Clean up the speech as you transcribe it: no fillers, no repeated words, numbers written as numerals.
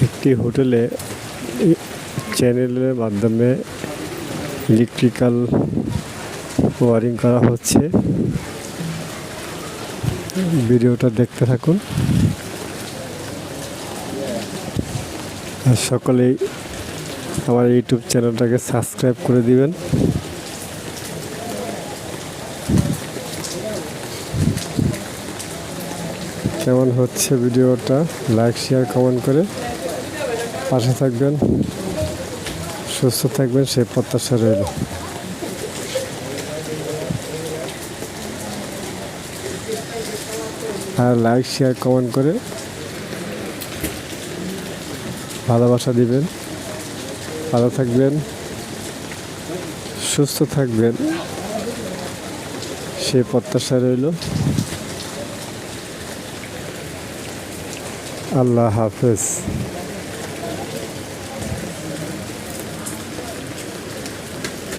একটি হোটেলে চ্যানেলের মাধ্যমে ইলেকট্রিক্যাল ওয়ারিং করা হচ্ছে। ভিডিওটা দেখতে থাকুন আর সকলেই আমার ইউটিউব চ্যানেলটাকে সাবস্ক্রাইব করে দিবেন। কেমন হচ্ছে ভিডিওটা লাইক শেয়ার কমেন্ট করে পাশে থাকবেন, সুস্থ থাকবেন সেই প্রত্যাশা রইল। আর লাইক শেয়ার কমেন্ট করে ভালোবাসা দিবেন। ভালো থাকবেন, সুস্থ থাকবেন সেই প্রত্যাশা রইল। আল্লাহ হাফেজ।